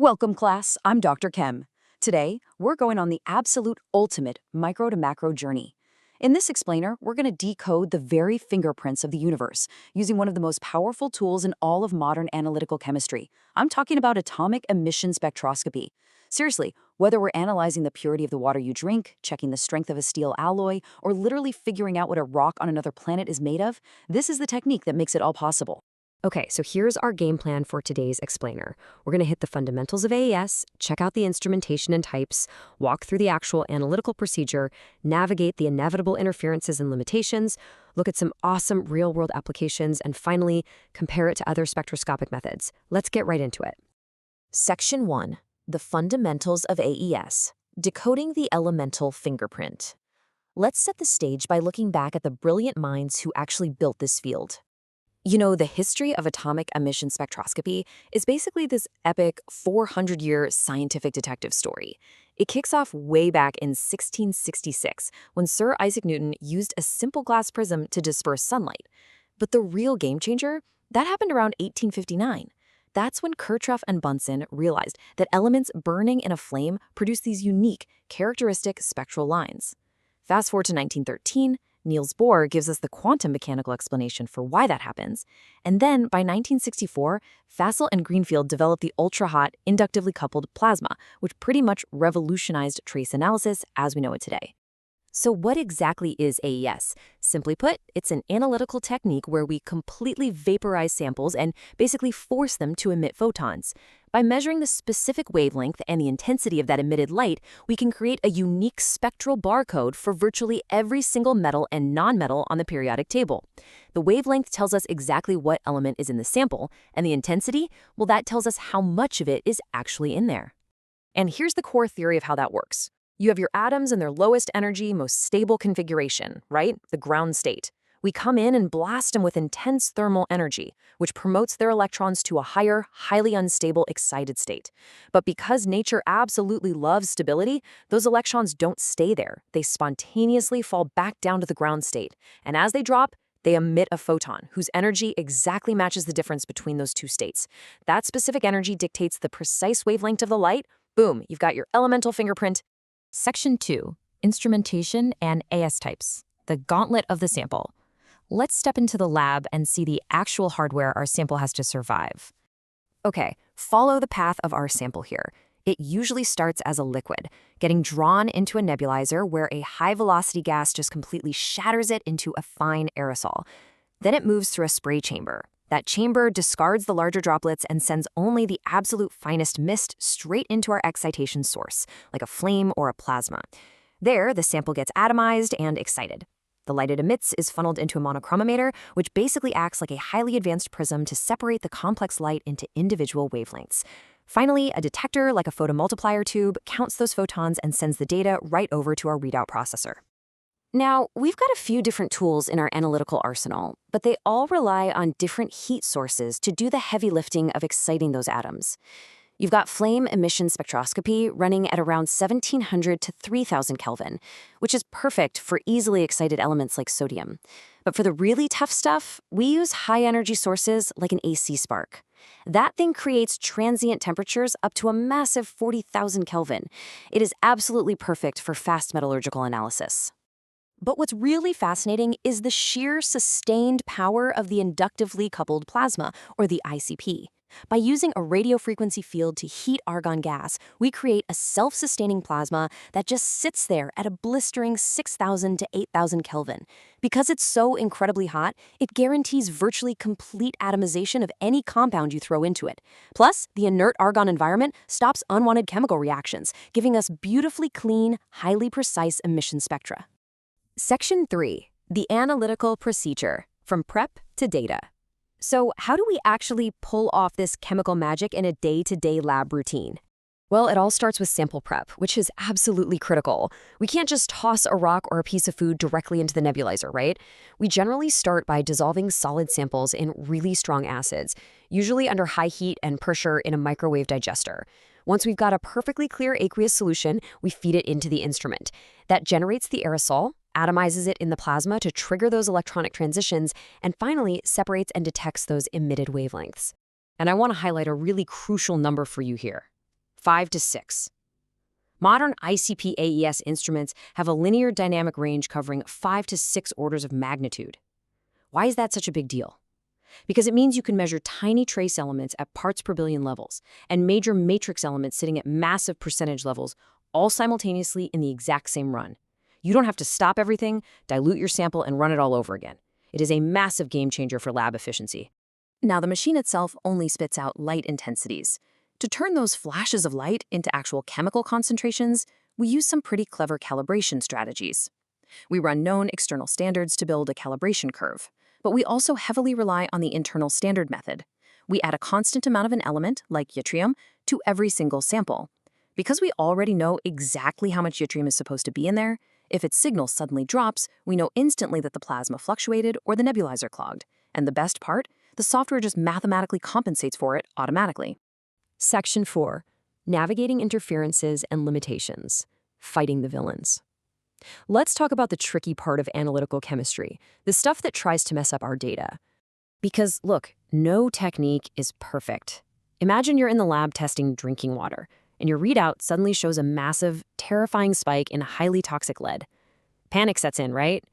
Welcome, class. I'm Dr. Chem. Today, we're going on the absolute ultimate micro to macro journey. In this explainer, we're going to decode the very fingerprints of the universe using one of the most powerful tools in all of modern analytical chemistry. I'm talking about atomic emission spectroscopy. Seriously, whether we're analyzing the purity of the water you drink, checking the strength of a steel alloy, or literally figuring out what a rock on another planet is made of, this is the technique that makes it all possible. Okay, so here's our game plan for today's explainer. We're going to hit the fundamentals of AES, check out the instrumentation and types, walk through the actual analytical procedure, navigate the inevitable interferences and limitations, look at some awesome real-world applications, and finally, compare it to other spectroscopic methods. Let's get right into it. Section 1. The Fundamentals of AES. Decoding the Elemental Fingerprint. Let's set the stage by looking back at the brilliant minds who actually built this field. You know, the history of atomic emission spectroscopy is basically this epic 400-year scientific detective story. It kicks off way back in 1666 when Sir Isaac Newton used a simple glass prism to disperse sunlight. But the real game changer, that happened around 1859. That's when Kirchhoff and Bunsen realized that elements burning in a flame produce these unique, characteristic spectral lines. Fast forward to 1913, Niels Bohr gives us the quantum mechanical explanation for why that happens. And then, by 1964, Fassel and Greenfield developed the ultra-hot, inductively coupled plasma, which pretty much revolutionized trace analysis as we know it today. So what exactly is AES? Simply put, it's an analytical technique where we completely vaporize samples and basically force them to emit photons. By measuring the specific wavelength and the intensity of that emitted light, we can create a unique spectral barcode for virtually every single metal and nonmetal on the periodic table. The wavelength tells us exactly what element is in the sample, and the intensity, well, that tells us how much of it is actually in there. And here's the core theory of how that works. You have your atoms in their lowest energy, most stable configuration, right? The ground state. We come in and blast them with intense thermal energy, which promotes their electrons to a higher, highly unstable, excited state. But because nature absolutely loves stability, those electrons don't stay there. They spontaneously fall back down to the ground state. And as they drop, they emit a photon, whose energy exactly matches the difference between those two states. That specific energy dictates the precise wavelength of the light. Boom, you've got your elemental fingerprint. Section 2. Instrumentation and AES types. The gauntlet of the sample. Let's step into the lab and see the actual hardware our sample has to survive. Okay, follow the path of our sample here. It usually starts as a liquid, getting drawn into a nebulizer where a high-velocity gas just completely shatters it into a fine aerosol. Then it moves through a spray chamber. That chamber discards the larger droplets and sends only the absolute finest mist straight into our excitation source, like a flame or a plasma. There, the sample gets atomized and excited. The light it emits is funneled into a monochromometer, which basically acts like a highly advanced prism to separate the complex light into individual wavelengths. Finally, a detector, like a photomultiplier tube, counts those photons and sends the data right over to our readout processor. Now, we've got a few different tools in our analytical arsenal, but they all rely on different heat sources to do the heavy lifting of exciting those atoms. You've got flame emission spectroscopy running at around 1700 to 3000 Kelvin, which is perfect for easily excited elements like sodium. But for the really tough stuff, we use high-energy sources like an AC spark. That thing creates transient temperatures up to a massive 40,000 Kelvin. It is absolutely perfect for fast metallurgical analysis. But what's really fascinating is the sheer sustained power of the inductively coupled plasma, or the ICP. By using a radio frequency field to heat argon gas, we create a self-sustaining plasma that just sits there at a blistering 6,000 to 8,000 Kelvin. Because it's so incredibly hot, it guarantees virtually complete atomization of any compound you throw into it. Plus, the inert argon environment stops unwanted chemical reactions, giving us beautifully clean, highly precise emission spectra. Section 3. The Analytical Procedure, from prep to data. So how do we actually pull off this chemical magic in a day-to-day lab routine? Well, it all starts with sample prep, which is absolutely critical. We can't just toss a rock or a piece of food directly into the nebulizer, right? We generally start by dissolving solid samples in really strong acids, usually under high heat and pressure in a microwave digester. Once we've got a perfectly clear aqueous solution, we feed it into the instrument. That generates the aerosol, atomizes it in the plasma to trigger those electronic transitions, and finally separates and detects those emitted wavelengths. And I want to highlight a really crucial number for you here. 5 to 6. Modern ICP-AES instruments have a linear dynamic range covering 5 to 6 orders of magnitude. Why is that such a big deal? Because it means you can measure tiny trace elements at parts per billion levels and major matrix elements sitting at massive percentage levels, all simultaneously in the exact same run. You don't have to stop everything, dilute your sample, and run it all over again. It is a massive game changer for lab efficiency. Now, the machine itself only spits out light intensities. To turn those flashes of light into actual chemical concentrations, we use some pretty clever calibration strategies. We run known external standards to build a calibration curve, but we also heavily rely on the internal standard method. We add a constant amount of an element, like yttrium, to every single sample. Because we already know exactly how much yttrium is supposed to be in there, if its signal suddenly drops, we know instantly that the plasma fluctuated or the nebulizer clogged. And the best part? The software just mathematically compensates for it automatically. Section 4. Navigating interferences and limitations. Fighting the villains. Let's talk about the tricky part of analytical chemistry, the stuff that tries to mess up our data. Because, look, no technique is perfect. Imagine you're in the lab testing drinking water, and your readout suddenly shows a massive, terrifying spike in highly toxic lead. Panic sets in, right?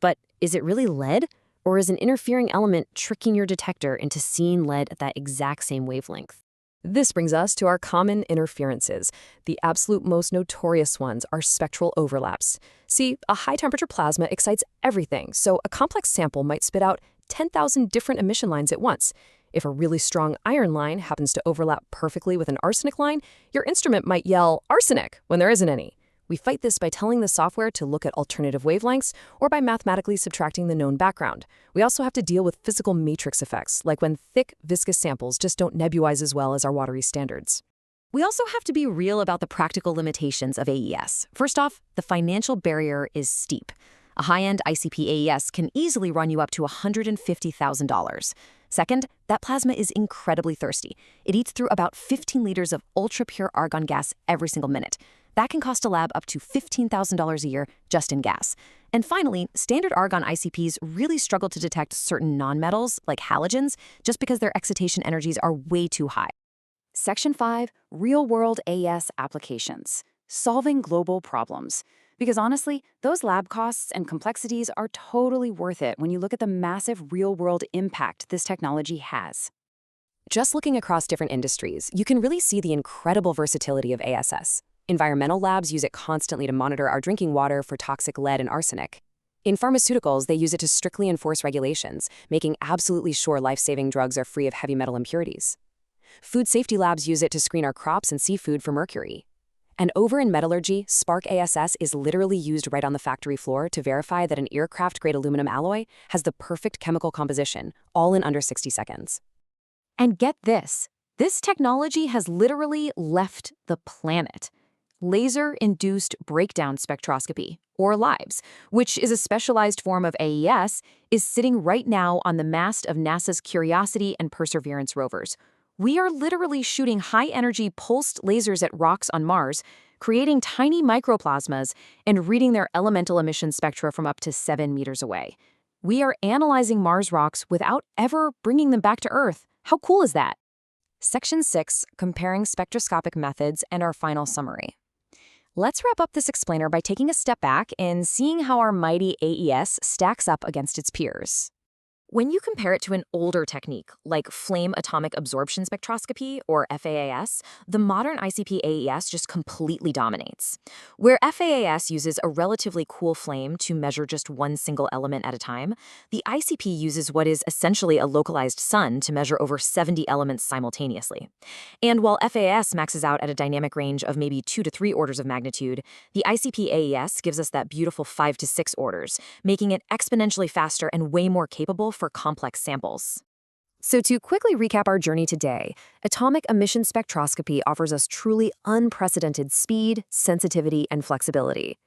But is it really lead? Or is an interfering element tricking your detector into seeing lead at that exact same wavelength? This brings us to our common interferences. The absolute most notorious ones are spectral overlaps. See, a high-temperature plasma excites everything, so a complex sample might spit out 10,000 different emission lines at once. If a really strong iron line happens to overlap perfectly with an arsenic line, your instrument might yell, "arsenic," when there isn't any. We fight this by telling the software to look at alternative wavelengths or by mathematically subtracting the known background. We also have to deal with physical matrix effects, like when thick, viscous samples just don't nebulize as well as our watery standards. We also have to be real about the practical limitations of AES. First off, the financial barrier is steep. A high-end ICP-AES can easily run you up to $150,000. Second, that plasma is incredibly thirsty. It eats through about 15 liters of ultra-pure argon gas every single minute. That can cost a lab up to $15,000 a year just in gas. And finally, standard argon ICPs really struggle to detect certain nonmetals, like halogens, just because their excitation energies are way too high. Section 5, Real-World AES Applications. Solving global problems. Because honestly, those lab costs and complexities are totally worth it when you look at the massive real-world impact this technology has. Just looking across different industries, you can really see the incredible versatility of ASS. Environmental labs use it constantly to monitor our drinking water for toxic lead and arsenic. In pharmaceuticals, they use it to strictly enforce regulations, making absolutely sure life-saving drugs are free of heavy metal impurities. Food safety labs use it to screen our crops and seafood for mercury. And over in metallurgy, Spark ASS is literally used right on the factory floor to verify that an aircraft-grade aluminum alloy has the perfect chemical composition, all in under 60 seconds. And get this technology has literally left the planet. Laser-induced breakdown spectroscopy, or LIBS, which is a specialized form of AES, is sitting right now on the mast of NASA's Curiosity and Perseverance rovers. We are literally shooting high-energy pulsed lasers at rocks on Mars, creating tiny microplasmas, and reading their elemental emission spectra from up to 7 meters away. We are analyzing Mars rocks without ever bringing them back to Earth. How cool is that? Section 6, Comparing Spectroscopic Methods, and our final summary. Let's wrap up this explainer by taking a step back and seeing how our mighty AES stacks up against its peers. When you compare it to an older technique, like flame atomic absorption spectroscopy, or FAAS, the modern ICP-AES just completely dominates. Where FAAS uses a relatively cool flame to measure just one single element at a time, the ICP uses what is essentially a localized sun to measure over 70 elements simultaneously. And while FAAS maxes out at a dynamic range of maybe 2 to 3 orders of magnitude, the ICP-AES gives us that beautiful 5 to 6 orders, making it exponentially faster and way more capable for complex samples. So to quickly recap our journey today, atomic emission spectroscopy offers us truly unprecedented speed, sensitivity, and flexibility.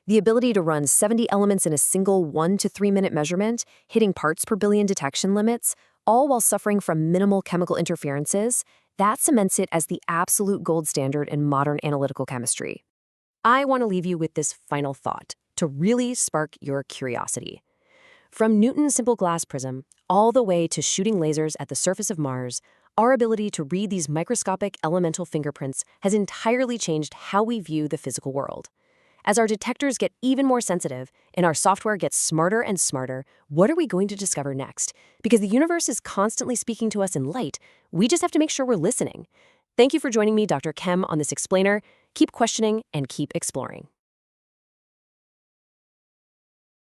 The ability to run 70 elements in a single 1 to 3 minute measurement, hitting parts per billion detection limits, all while suffering from minimal chemical interferences, that cements it as the absolute gold standard in modern analytical chemistry. I want to leave you with this final thought to really spark your curiosity. From Newton's simple glass prism all the way to shooting lasers at the surface of Mars, Our ability to read these microscopic elemental fingerprints has entirely changed how we view the physical world. As our detectors get even more sensitive and our software gets smarter and smarter, what are we going to discover next? Because the universe is constantly speaking to us in light, we just have to make sure we're listening. Thank you for joining me, Dr. Chem, on this explainer. Keep questioning and keep exploring.